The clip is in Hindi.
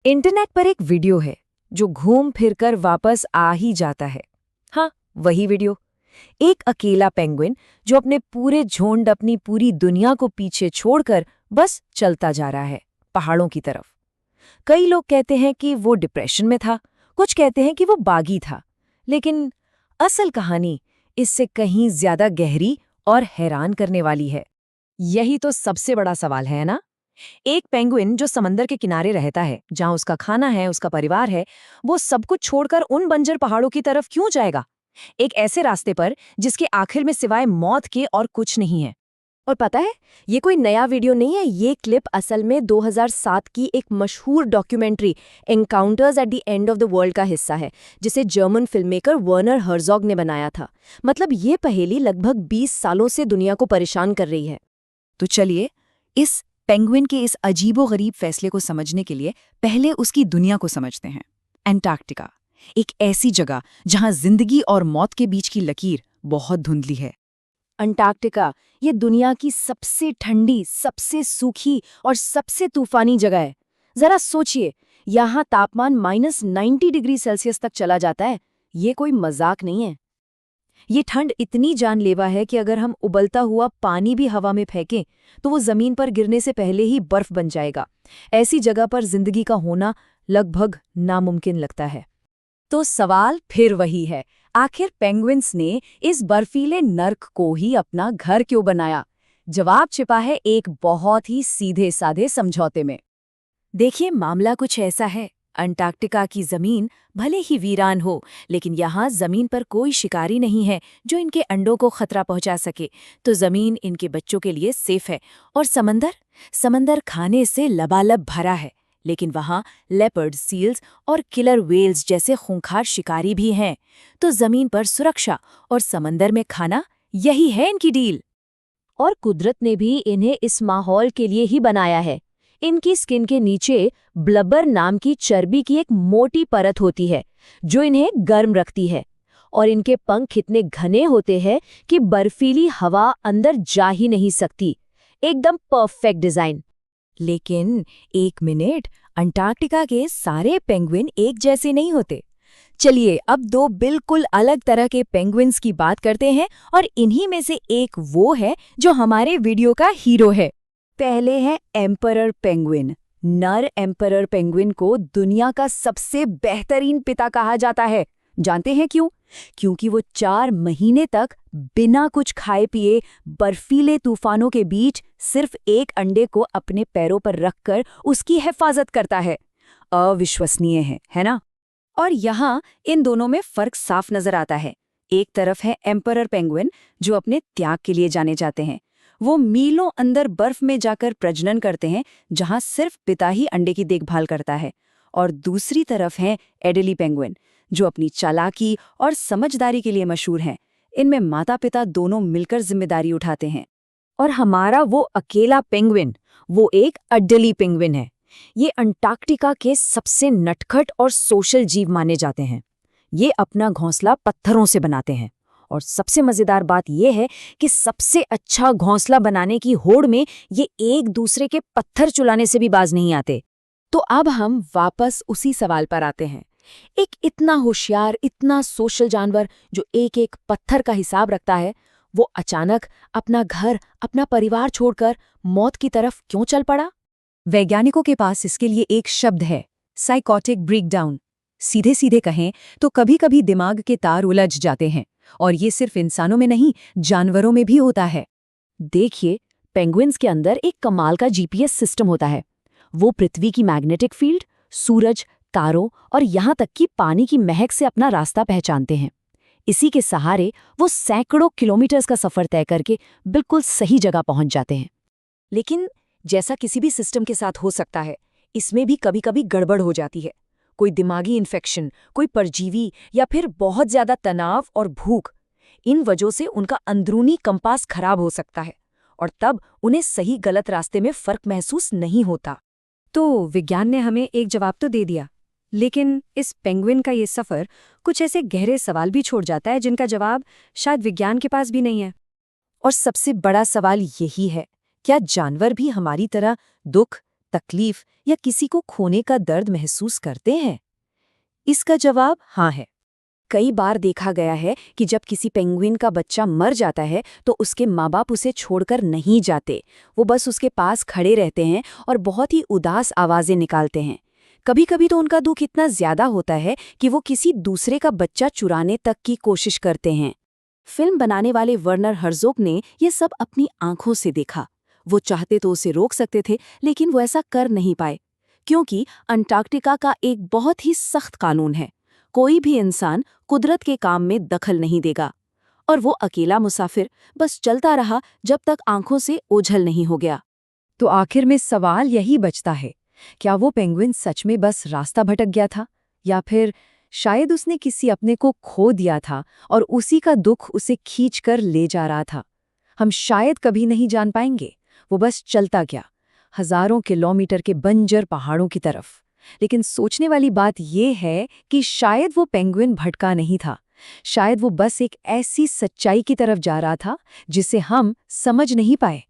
इंटरनेट पर एक वीडियो है जो घूम फिरकर वापस आ ही जाता है। हाँ, वही वीडियो। एक अकेला पेंगुइन जो अपने पूरे झुंड, अपनी पूरी दुनिया को पीछे छोड़कर बस चलता जा रहा है पहाड़ों की तरफ। कई लोग कहते हैं कि वो डिप्रेशन में था, कुछ कहते हैं कि वो बागी था, लेकिन असल कहानी इससे कहीं ज्यादा गहरी और हैरान करने वाली है। यही तो सबसे बड़ा सवाल है ना। एक पेंगुइन जो समंदर के किनारे रहता है, जहां उसका खाना है, उसका परिवार है, वो सब कुछ छोड़कर उन बंजर पहाड़ों की तरफ क्यों जाएगा? एक ऐसे रास्ते पर जिसके आखिर में सिवाय मौत के और कुछ नहीं है। और पता है, ये कोई नया वीडियो नहीं है। ये क्लिप असल में 2007 की एक मशहूर documentary encounters at the end of the world का हिस्सा है, जिसे जर्मन फिल्ममेकर वर्नर हर्जॉग ने बनाया था। मतलब ये पहेली लगभग 20 सालों से दुनिया को परेशान कर रही है। तो चलिए, इस पेंगुइन के इस अजीबोगरीब फैसले को समझने के लिए पहले उसकी दुनिया को समझते हैं। एंटार्क्टिका, एक ऐसी जगह जहां जिंदगी और मौत के बीच की लकीर बहुत धुंधली है। अंटार्कटिका ये दुनिया की सबसे ठंडी, सबसे सूखी और सबसे तूफानी जगह है। जरा सोचिए, यहाँ तापमान -90 डिग्री सेल्सियस तक चला जाता है। ये कोई मजाक नहीं है। ये ठंड इतनी जानलेवा है कि अगर हम उबलता हुआ पानी भी हवा में फेंकें तो वो जमीन पर गिरने से पहले ही बर्फ बन जाएगा। ऐसी जगह पर जिंदगी का होना लगभग नामुमकिन लगता है। तो सवाल फिर वही है, आखिर पेंगुइन्स ने इस बर्फीले नर्क को ही अपना घर क्यों बनाया? जवाब छिपा है एक बहुत ही सीधे साधे समझौते में। देखिए, मामला कुछ ऐसा है। अंटार्कटिका की जमीन भले ही वीरान हो, लेकिन यहाँ जमीन पर कोई शिकारी नहीं है जो इनके अंडों को खतरा पहुंचा सके। तो जमीन इनके बच्चों के लिए सेफ है। और समंदर खाने से लबालब भरा है, लेकिन वहाँ लेपर्ड, सील्स और किलर व्हेल्स जैसे खूंखार शिकारी भी हैं। तो जमीन पर सुरक्षा और समंदर में खाना, यही है इनकी डील। और कुदरत ने भी इन्हें इस माहौल के लिए ही बनाया है। इनकी स्किन के नीचे ब्लबर नाम की चर्बी की एक मोटी परत होती है जो इन्हें गर्म रखती है। और इनके पंख इतने घने होते हैं कि बर्फीली हवा अंदर जा ही नहीं सकती। एकदम परफेक्ट डिजाइन। लेकिन एक मिनट, अंटार्कटिका के सारे पेंगुइन एक जैसे नहीं होते। चलिए, अब दो बिल्कुल अलग तरह के पेंगुइन्स की बात करते हैं, और इन्हीं में से एक वो है जो हमारे वीडियो का हीरो है। पहले है एम्परर पेंगुइन। नर एम्परर पेंगुइन को दुनिया का सबसे बेहतरीन पिता कहा जाता है। जानते हैं क्यों? क्योंकि वो 4 महीने तक बिना कुछ खाए पिए बर्फीले तूफानों के बीच सिर्फ एक अंडे को अपने पैरों पर रखकर उसकी हिफाजत करता है। अविश्वसनीय है ना? और यहाँ इन दोनों में फर्क साफ नजर आता है। एक तरफ है एम्परर पेंगुइन जो अपने त्याग के लिए जाने जाते हैं। वो मीलों अंदर बर्फ में जाकर प्रजनन करते हैं, जहां सिर्फ पिता ही अंडे की देखभाल करता है। और दूसरी तरफ है एडेली पेंगुइन जो अपनी चालाकी और समझदारी के लिए मशहूर हैं। इनमें माता पिता दोनों मिलकर जिम्मेदारी उठाते हैं। और हमारा वो अकेला पेंगुइन, वो एक अडेली पेंगुइन है। ये अंटार्कटिका के सबसे नटखट और सोशल जीव माने जाते हैं। ये अपना घोंसला पत्थरों से बनाते हैं। और सबसे मजेदार बात यह है कि सबसे अच्छा घोंसला बनाने की होड़ में ये एक दूसरे के पत्थर चुलाने से भी बाज नहीं आते। तो अब हम वापस उसी सवाल पर आते हैं। एक इतना होशियार, इतना सोशल जानवर जो एक एक पत्थर का हिसाब रखता है, वो अचानक अपना घर, अपना परिवार छोड़कर मौत की तरफ क्यों चल पड़ा? वैज्ञानिकों के पास इसके लिए एक शब्द है, साइकोटिक ब्रेकडाउन। सीधे सीधे कहें तो कभी कभी दिमाग के तार उलझ जाते हैं, और ये सिर्फ इंसानों में नहीं, जानवरों में भी होता है। देखिए, पेंगुइन्स के अंदर एक कमाल का जीपीएस सिस्टम होता है। वो पृथ्वी की मैग्नेटिक फील्ड, सूरज, तारों और यहाँ तक कि पानी की महक से अपना रास्ता पहचानते हैं। इसी के सहारे वो सैकड़ों किलोमीटर्स का सफर तय करके बिल्कुल सही जगह पहुंच जाते हैं। लेकिन जैसा किसी भी सिस्टम के साथ हो सकता है, इसमें भी कभी कभी गड़बड़ हो जाती है। कोई दिमागी इन्फेक्शन, कोई परजीवी, या फिर बहुत ज्यादा तनाव और भूख। इन वजहों से उनका अंदरूनी कंपास खराब हो सकता है, और तब उन्हें सही गलत रास्ते में फर्क महसूस नहीं होता। तो विज्ञान ने हमें एक जवाब तो दे दिया, लेकिन इस पेंगुइन का ये सफर कुछ ऐसे गहरे सवाल भी छोड़ जाता है जिनका जवाब शायद विज्ञान के पास भी नहीं है। और सबसे बड़ा सवाल यही है, क्या जानवर भी हमारी तरह दुख, तकलीफ या किसी को खोने का दर्द महसूस करते हैं? इसका जवाब हाँ है। कई बार देखा गया है कि जब किसी पेंगुइन का बच्चा मर जाता है तो उसके माँ बाप उसे छोड़कर नहीं जाते। वो बस उसके पास खड़े रहते हैं और बहुत ही उदास आवाजें निकालते हैं। कभी कभी तो उनका दुख इतना ज्यादा होता है कि वो किसी दूसरे का बच्चा चुराने तक की कोशिश करते हैं। फिल्म बनाने वाले वर्नर हर्जोग ने ये सब अपनी आंखों से देखा। वो चाहते तो उसे रोक सकते थे, लेकिन वो ऐसा कर नहीं पाए, क्योंकि अंटार्कटिका का एक बहुत ही सख्त कानून है। कोई भी इंसान कुदरत के काम में दखल नहीं देगा। और वो अकेला मुसाफिर बस चलता रहा जब तक आंखों से ओझल नहीं हो गया। तो आखिर में सवाल यही बचता है, क्या वो पेंगुइन सच में बस रास्ता भटक गया था, या फिर शायद उसने किसी अपने को खो दिया था और उसी का दुख उसे खींच कर ले जा रहा था? हम शायद कभी नहीं जान पाएंगे। वो बस चलता गया, हजारों किलोमीटर के बंजर पहाड़ों की तरफ। लेकिन सोचने वाली बात यह है कि शायद वो पेंगुइन भटका नहीं था। शायद वो बस एक ऐसी सच्चाई की तरफ जा रहा था जिसे हम समझ नहीं पाए।